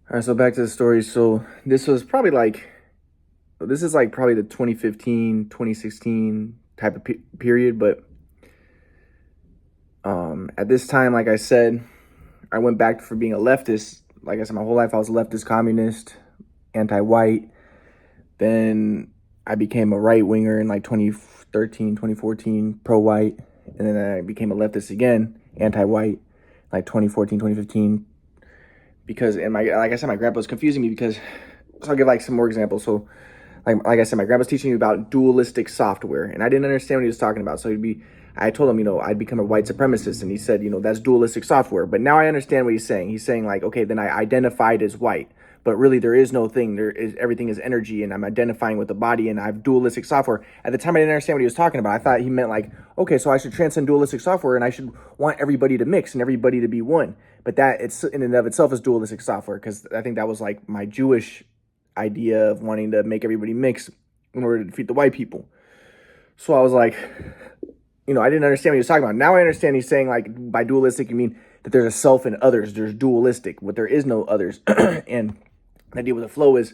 All right, so back to the story. So this is like probably the 2015, 2016 type of period. But at this time, like I said, I went back for being a leftist. Like I said, my whole life I was a leftist, communist, anti-white. Then I became a right winger in like 2013, 2014, pro-white. And then I became a leftist again, anti-white, like 2014, 2015. Because, and my, like I said, my grandpa was confusing me because, so I'll give like some more examples. So like I said, my grandpa was teaching me about dualistic software, and I didn't understand what he was talking about. So I told him, I'd become a white supremacist, and he said, that's dualistic software. But now I understand what he's saying. He's saying like, okay, then I identified as white, but really there is no thing. There is everything is energy, and I'm identifying with the body, and I have dualistic software. At the time, I didn't understand what he was talking about. I thought he meant like, okay, so I should transcend dualistic software, and I should want everybody to mix and everybody to be one. But that it's in and of itself is dualistic software, because I think that was like my Jewish idea of wanting to make everybody mix in order to defeat the white people. So I was like, I didn't understand what he was talking about. Now I understand he's saying like by dualistic, you mean that there's a self and others. There's dualistic, but there is no others. And the idea with the flow is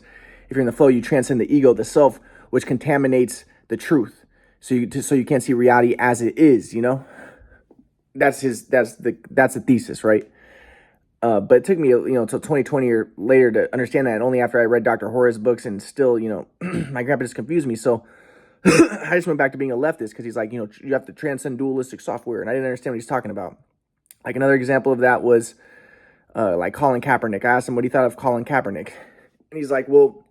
if you're in the flow, you transcend the ego, the self, which contaminates the truth. So you can't see reality as it is, That's the thesis, right? But it took me, until 2020 or later to understand that. And only after I read Dr. Horace's books, and still, my grandpa just confused me. So I just went back to being a leftist because he's like, you have to transcend dualistic software. And I didn't understand what he's talking about. Like another example of that was like Colin Kaepernick. I asked him what he thought of Colin Kaepernick. And he's like, well,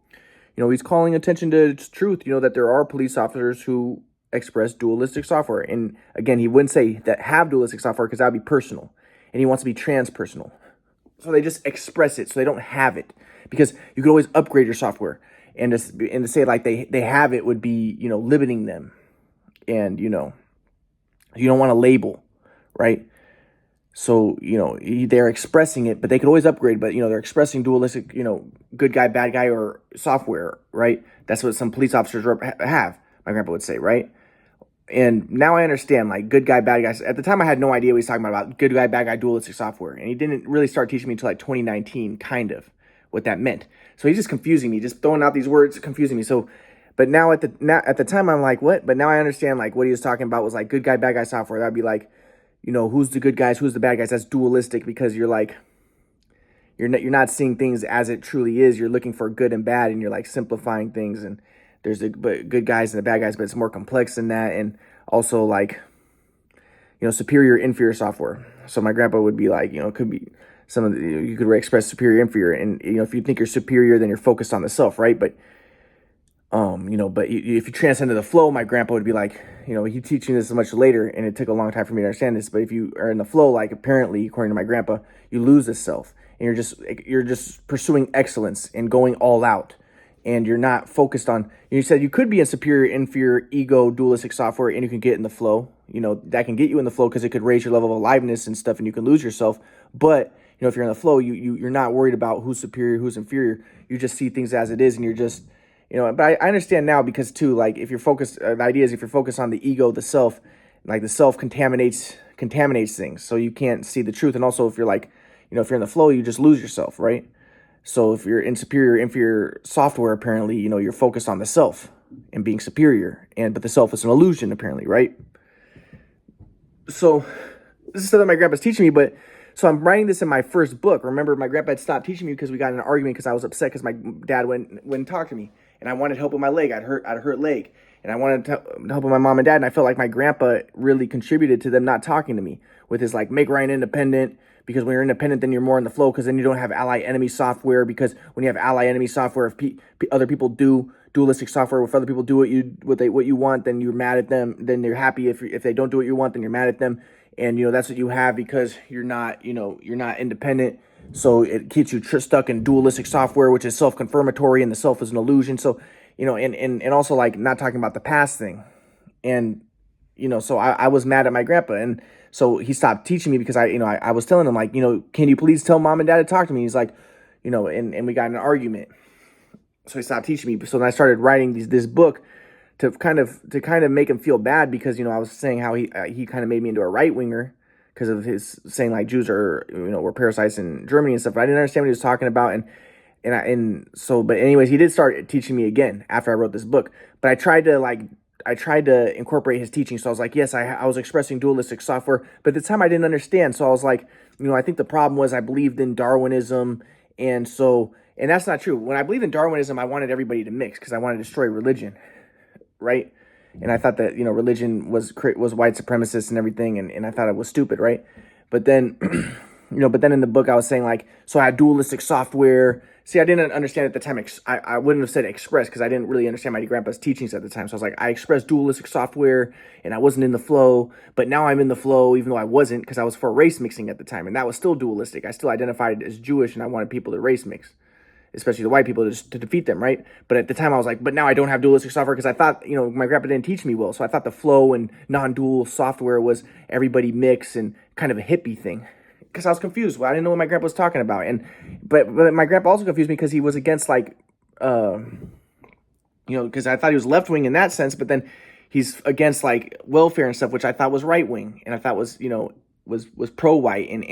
he's calling attention to truth, that there are police officers who express dualistic software. And again, he wouldn't say that have dualistic software because that would be personal. And he wants to be transpersonal. So they just express it, so they don't have it, because you could always upgrade your software, and to say like they have it would be limiting them, and you don't want to label, right? So they're expressing it, but they could always upgrade. But they're expressing dualistic, good guy, bad guy, or software, right? That's what some police officers have. My grandpa would say, right? And now I understand, like, good guy, bad guys. At the time, I had no idea what he's talking about good guy, bad guy, dualistic software. And he didn't really start teaching me until like 2019, kind of, what that meant. So he's just confusing me, just throwing out these words, confusing me. So, but now at the time, I'm like, what? But now I understand, like, what he was talking about was like good guy, bad guy software. That'd be like, who's the good guys, who's the bad guys. That's dualistic, because you're like, you're not seeing things as it truly is. You're looking for good and bad, and you're like simplifying things. And there's the good guys and the bad guys, but it's more complex than that. And also like, superior, inferior software. So my grandpa would be like, it could be some of the, you could express superior, inferior. And, if you think you're superior, then you're focused on the self, right? But, if you transcend to the flow, my grandpa would be like, he's teaching this much later, and it took a long time for me to understand this. But if you are in the flow, like apparently, according to my grandpa, you lose the self, and you're just pursuing excellence and going all out. And you're not focused on, you said you could be in superior, inferior, ego, dualistic software, and you can get in the flow. That can get you in the flow because it could raise your level of aliveness and stuff, and you can lose yourself. But, if you're in the flow, you're not worried about who's superior, who's inferior. You just see things as it is, and you're just, but I understand now, because too, like, if you're focused, the idea is if you're focused on the ego, the self, like the self contaminates things. So you can't see the truth. And also if you're like, if you're in the flow, you just lose yourself, right? So if you're in superior, inferior software, apparently, you're focused on the self and being superior, but the self is an illusion, apparently, right? So this is stuff that my grandpa's teaching me, but so I'm writing this in my first book. Remember, my grandpa had stopped teaching me because we got in an argument because I was upset because my dad wouldn't talk to me, and I wanted help with my leg. I'd hurt leg, and I wanted to help with my mom and dad, and I felt like my grandpa really contributed to them not talking to me with his like make Ryan independent. Because when you're independent, then you're more in the flow, because then you don't have ally enemy software. Because when you have ally enemy software, if other people do dualistic software, if other people do what you want, then you're mad at them. Then you're happy if they don't do what you want, then you're mad at them. And that's what you have, because you're not independent. So it keeps you stuck in dualistic software, which is self-confirmatory, and the self is an illusion. So and also like not talking about the past thing. And so I was mad at my grandpa, and so he stopped teaching me because I was telling him like, can you please tell mom and dad to talk to me? He's like, and we got in an argument. So he stopped teaching me. So then I started writing this book to kind of make him feel bad, because I was saying how he kind of made me into a right winger because of his saying like Jews are were parasites in Germany and stuff. But I didn't understand what he was talking about, and but anyways, he did start teaching me again after I wrote this book. But I tried to incorporate his teaching. So I was like, yes, I was expressing dualistic software, but at the time I didn't understand. So I was like, I think the problem was I believed in Darwinism, and that's not true. When I believed in Darwinism, I wanted everybody to mix because I wanted to destroy religion, right? And I thought that religion was white supremacist and everything, and I thought it was stupid, right? But then but then in the book I was saying like, so I had dualistic software. See, I didn't understand at the time. I wouldn't have said express because I didn't really understand my grandpa's teachings at the time. So I was like, I expressed dualistic software and I wasn't in the flow, but now I'm in the flow, even though I wasn't, because I was for race mixing at the time. And that was still dualistic. I still identified as Jewish and I wanted people to race mix, especially the white people, to defeat them, right? But at the time I was like, but now I don't have dualistic software because I thought, my grandpa didn't teach me well. So I thought the flow and non-dual software was everybody mix and kind of a hippie thing. Because I was confused. Well, I didn't know what my grandpa was talking about. But my grandpa also confused me because he was against because I thought he was left wing in that sense, but then he's against like welfare and stuff, which I thought was right wing, and I thought was was pro white and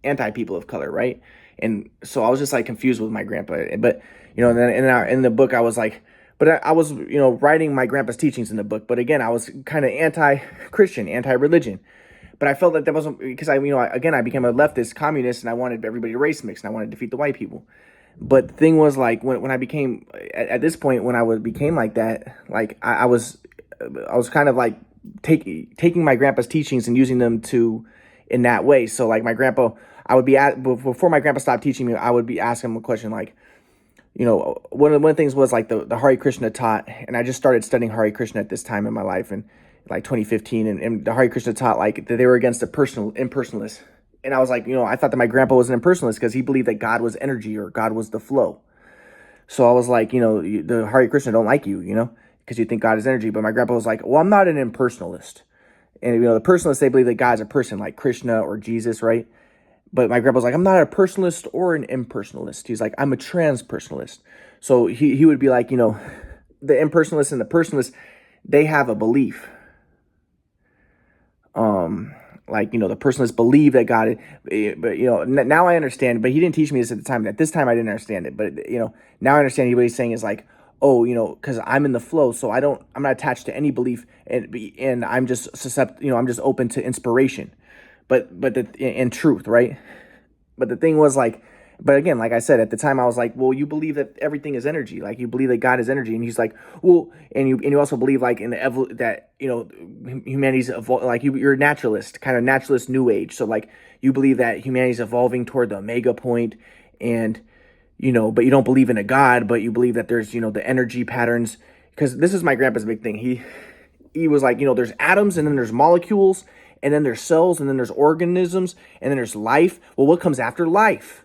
anti people of color, right? And so I was just like confused with my grandpa. But and then in the book I was like, but I was writing my grandpa's teachings in the book, but again I was kind of anti-Christian, anti-religion. But I felt that wasn't because I became a leftist communist and I wanted everybody to race mix and I wanted to defeat the white people. But the thing was like when I became at this point when I became like that, like I was kind of like taking my grandpa's teachings and using them in that way. So like my grandpa, I would be before my grandpa stopped teaching me, I would be asking him a question like, one of the things was like the Hare Krishna taught, and I just started studying Hare Krishna at this time in my life and like 2015, and the Hare Krishna taught like that they were against the impersonalists. And I was like, I thought that my grandpa was an impersonalist because he believed that God was energy or God was the flow. So I was like, the Hare Krishna don't like you, because you think God is energy. But my grandpa was like, well, I'm not an impersonalist. And, the personalists, they believe that God's a person like Krishna or Jesus, right? But my grandpa was like, I'm not a personalist or an impersonalist. He's like, I'm a transpersonalist. So he would be like, the impersonalists and the personalists, they have a belief. The personalists believe that God, but now I understand. But he didn't teach me this at the time. At this time, I didn't understand it. But now I understand. What he's saying is like, oh, because I'm in the flow, so I'm not attached to any belief, and I'm just susceptible. I'm just open to inspiration, and truth, right? But the thing was like. But again, like I said, at the time I was like, well, you believe that everything is energy. Like you believe that God is energy. And he's like, well, and you also believe like in that, humanity's like you're a naturalist, kind of naturalist new age. So like you believe that humanity's evolving toward the omega point and, but you don't believe in a God, but you believe that there's, the energy patterns. Because this is my grandpa's big thing. He was like, there's atoms and then there's molecules and then there's cells and then there's organisms and then there's life. Well, what comes after life?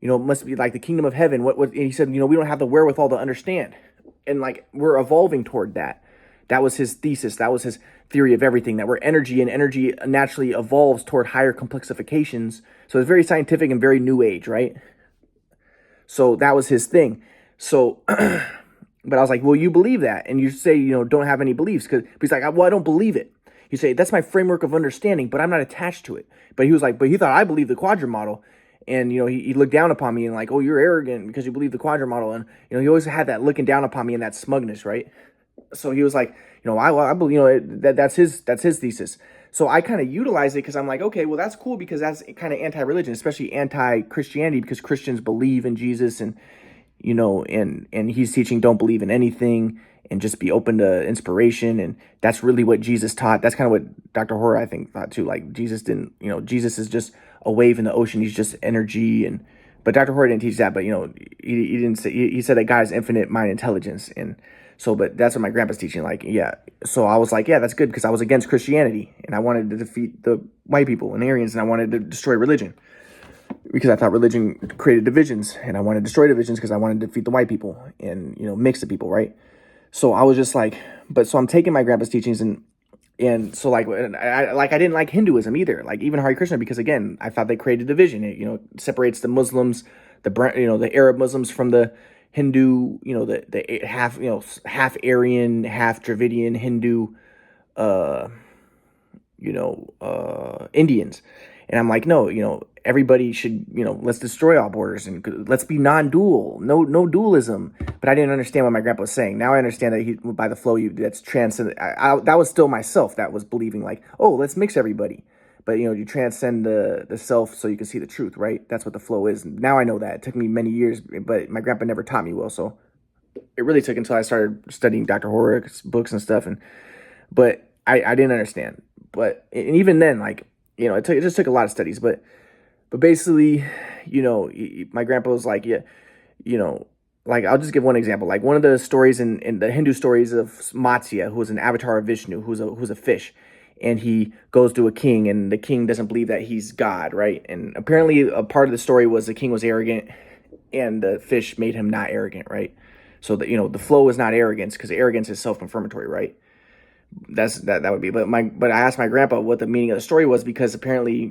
It must be like the kingdom of heaven. And he said, we don't have the wherewithal to understand. And like, we're evolving toward that. That was his thesis. That was his theory of everything, that we're energy and energy naturally evolves toward higher complexifications. So it's very scientific and very new age, right? So that was his thing. So, but I was like, well, you believe that. And you say, don't have any beliefs. But he's like, well, I don't believe it. You say, that's my framework of understanding, but I'm not attached to it. But he was like, but he thought I believed the quadrant model. And, he looked down upon me and like, oh, you're arrogant because you believe the quadrant model. And, he always had that looking down upon me and that smugness, right? So he was like, I believe, that's his thesis. So I kind of utilize it because I'm like, okay, well, that's cool because that's kind of anti-religion, especially anti-Christianity, because Christians believe in Jesus and, and he's teaching don't believe in anything and just be open to inspiration. And that's really what Jesus taught. That's kind of what Dr. Horror, I think, thought too. Like Jesus didn't, Jesus is just a wave in the ocean. He's just energy. But Dr. Horror didn't teach that. But, he didn't say, he said that God is infinite mind intelligence. And so, but that's what my grandpa's teaching. Like, yeah. So I was like, yeah, that's good because I was against Christianity and I wanted to defeat the white people and Aryans and I wanted to destroy religion because I thought religion created divisions and I wanted to destroy divisions because I wanted to defeat the white people and, mix the people, right? So I was just like, so I'm taking my grandpa's teachings and so I didn't like Hinduism either, like even Hare Krishna, because again, I thought they created division. It, separates the Muslims, the Arab Muslims from the Hindu, the half, half Aryan, half Dravidian Hindu, Indians. And I'm like, no, everybody should, let's destroy all borders and let's be non-dual, no dualism. But I didn't understand what my grandpa was saying. Now I understand that by the flow, that's transcend. That was still myself that was believing like, oh, let's mix everybody. But you transcend the self so you can see the truth, right? That's what the flow is. Now I know that. It took me many years, but my grandpa never taught me well. So it really took until I started studying Dr. Horrocks books and stuff. But I didn't understand. But and even then, like, it just took a lot of studies. But basically, my grandpa was like, yeah, like I'll just give one example. Like one of the stories in the Hindu stories of Matsya, who was an avatar of Vishnu, who's a fish, and he goes to a king, and the king doesn't believe that he's God, right? And apparently, a part of the story was the king was arrogant, and the fish made him not arrogant, right? So that the flow is not arrogance, because arrogance is self-confirmatory, right? That would be. But I asked my grandpa what the meaning of the story was, because apparently,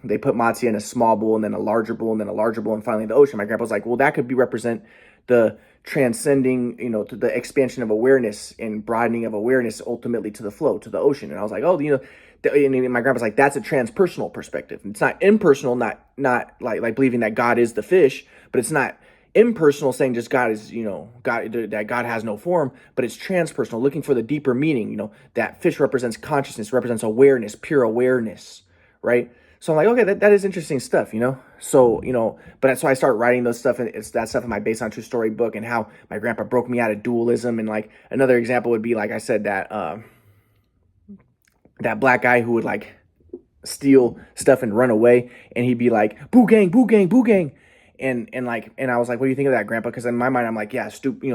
they put Matsya in a small bowl and then a larger bowl and then a larger bowl and finally the ocean. My grandpa was like, well, that could be represent the transcending, to the expansion of awareness and broadening of awareness ultimately to the flow, to the ocean. And I was like, oh, and my grandpa's like, that's a transpersonal perspective. It's not impersonal, not like believing that God is the fish, but it's not impersonal saying just God is, God, that God has no form, but it's transpersonal, looking for the deeper meaning. That fish represents consciousness, represents awareness, pure awareness, right? So I'm like, okay, that is interesting stuff, So, but so I start writing those stuff, and it's that stuff in my Based on True Story book, and how my grandpa broke me out of dualism. And like another example would be, like I said, that black guy who would like steal stuff and run away, and he'd be like, boo gang, boo gang, boo gang. And I was like, what do you think of that, grandpa? Because in my mind, I'm like, yeah,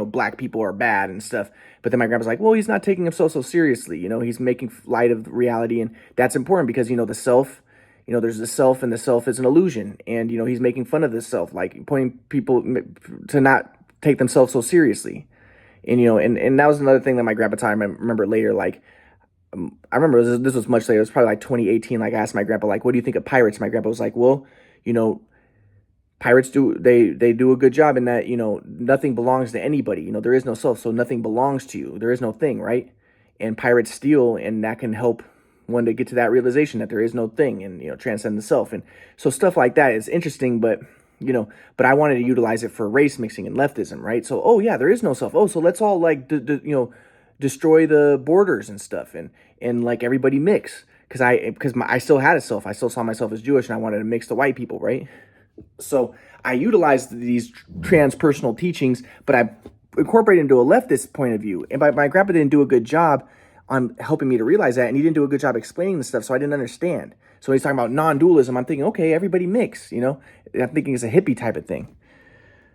black people are bad and stuff. But then my grandpa's like, well, he's not taking himself so seriously. He's making light of reality. And that's important because, the self, there's the self, and the self is an illusion. And, he's making fun of the self, like pointing people to not take themselves so seriously. And, and that was another thing that my grandpa taught me. I remember later, like, I remember this was much later. It was probably like 2018. Like I asked my grandpa, like, what do you think of pirates? My grandpa was like, well, pirates they do a good job in that, nothing belongs to anybody. There is no self, so nothing belongs to you. There is no thing, right? And pirates steal, and that can help one to get to that realization that there is no thing, and transcend the self. And so stuff like that is interesting, but but I wanted to utilize it for race mixing and leftism, right? So, oh yeah, there is no self. Oh, so let's all like destroy the borders and stuff, and like everybody mix, because I still had a self. I still saw myself as Jewish, and I wanted to mix the white people, right? So I utilized these transpersonal teachings, but I incorporated into a leftist point of view. And my grandpa didn't do a good job on helping me to realize that, and he didn't do a good job explaining the stuff, so I didn't understand. So when he's talking about non-dualism, I'm thinking, okay, everybody mix, I'm thinking it's a hippie type of thing.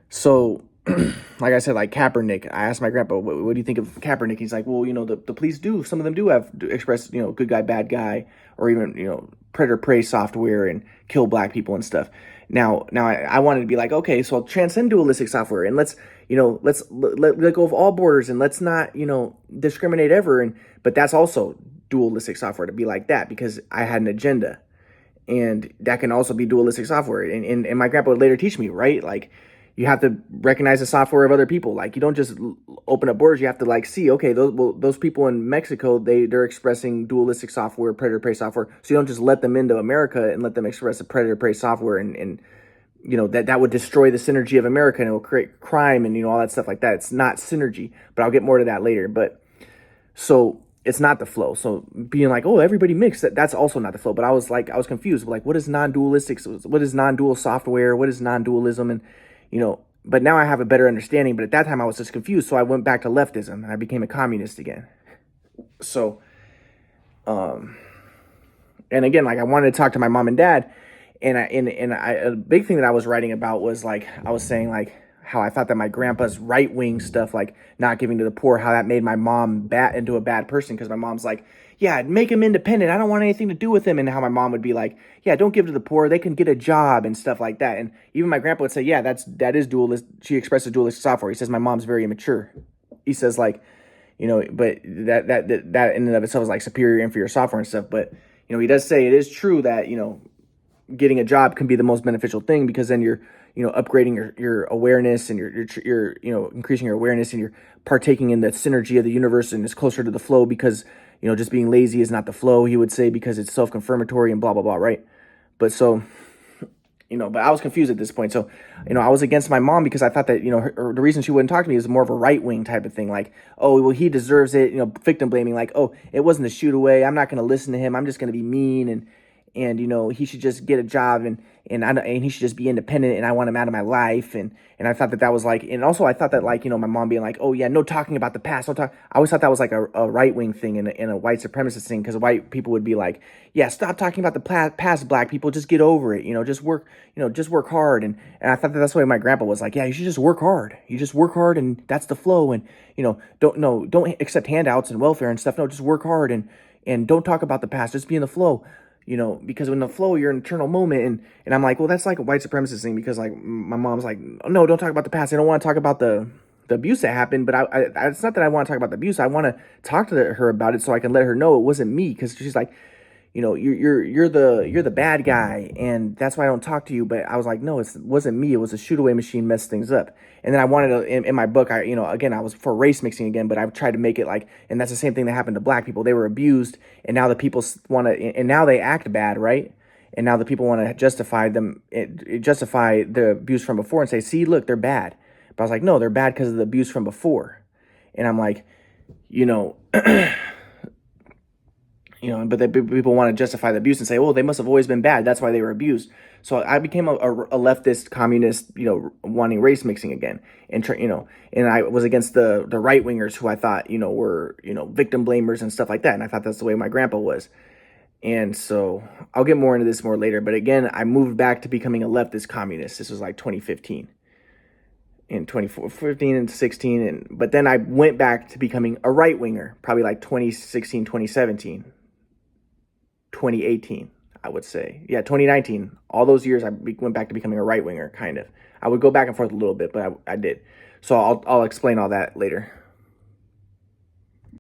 So, like I said, like Kaepernick, I asked my grandpa, what do you think of Kaepernick? He's like, well, the police some of them do have express, good guy, bad guy, or even, predator prey software and kill black people and stuff. Now I wanted to be like, okay, so I'll transcend dualistic software, and let's let go of all borders, and let's not, discriminate ever. But that's also dualistic software to be like that, because I had an agenda, and that can also be dualistic software. And my grandpa would later teach me, right? Like, you have to recognize the software of other people. Like, you don't just open up borders. You have to like see, okay, those people in Mexico, they're expressing dualistic software, predator prey software. So you don't just let them into America and let them express the predator prey software, and that would destroy the synergy of America, and it will create crime and all that stuff like that. It's not synergy, but I'll get more to that later. But so it's not the flow. So being like, oh, everybody mixed, that's also not the flow. But I was confused. Like, what is non-dualistic? What is non-dual software? What is non-dualism? And but now I have a better understanding. But at that time I was just confused. So I went back to leftism, and I became a communist again. So, and again, like I wanted to talk to my mom and dad, and a big thing that I was writing about was like, I was saying like how I thought that my grandpa's right wing stuff, like not giving to the poor, how that made my mom into a bad person, because my mom's like, yeah, make him independent, I don't want anything to do with him. And how my mom would be like, yeah, don't give to the poor, they can get a job and stuff like that. And even my grandpa would say, yeah, that is dualist. She expresses dualistic software. He says my mom's very immature. He says like, but that in and of itself is like superior inferior software and stuff. But he does say it is true that getting a job can be the most beneficial thing, because then you're upgrading your awareness, and you're increasing your awareness, and you're partaking in the synergy of the universe, and it's closer to the flow, because just being lazy is not the flow, he would say, because it's self-confirmatory and blah blah blah, right? But so, but I was confused at this point. So, I was against my mom because I thought that, the reason she wouldn't talk to me is more of a right wing type of thing. Like, oh, well, he deserves it, victim blaming. Like, oh, it wasn't a shoot away. I'm not going to listen to him. I'm just going to be mean. And he should just get a job, and he should just be independent, and I want him out of my life. And I thought that was like, and also I thought that, like, my mom being like, oh yeah, no talking about the past. No talk. I always thought that was like a right wing thing and a white supremacist thing, because white people would be like, yeah, stop talking about the past, black people, just get over it, just work hard. And I thought that's the way my grandpa was like, yeah, you should just work hard. You just work hard, and that's the flow. And don't accept handouts and welfare and stuff. No, just work hard, and don't talk about the past. Just be in the flow. Because in the flow, you're in an eternal moment. And I'm like, well, that's like a white supremacist thing, because like my mom's like, no, don't talk about the past. I don't want to talk about the abuse that happened, but it's not that I want to talk about the abuse. I want to talk to her about it so I can let her know it wasn't me. Because she's like, you're the bad guy, and that's why I don't talk to you. But I was like, no, it wasn't me. It was a shoot away machine messed things up. And then I wanted to, in my book, again, I was for race mixing again, but I've tried to make it like, and that's the same thing that happened to black people. They were abused, and now the people want to, and now they act bad, right? And now the people want to justify justify the abuse from before and say, see, look, they're bad. But I was like, no, they're bad because of the abuse from before. And I'm like, but people want to justify the abuse and say, oh, they must have always been bad. That's why they were abused. So I became a leftist communist, wanting race mixing again. And I was against the right wingers who I thought, were, victim blamers and stuff like that. And I thought that's the way my grandpa was. And so I'll get more into this more later. But again, I moved back to becoming a leftist communist. This was like 2015. In 2015 and 16. But then I went back to becoming a right winger, probably like 2016, 2017. 2018, I would say. Yeah, 2019. All those years I went back to becoming a right winger, kind of. I would go back and forth a little bit, but I did. So I'll explain all that later.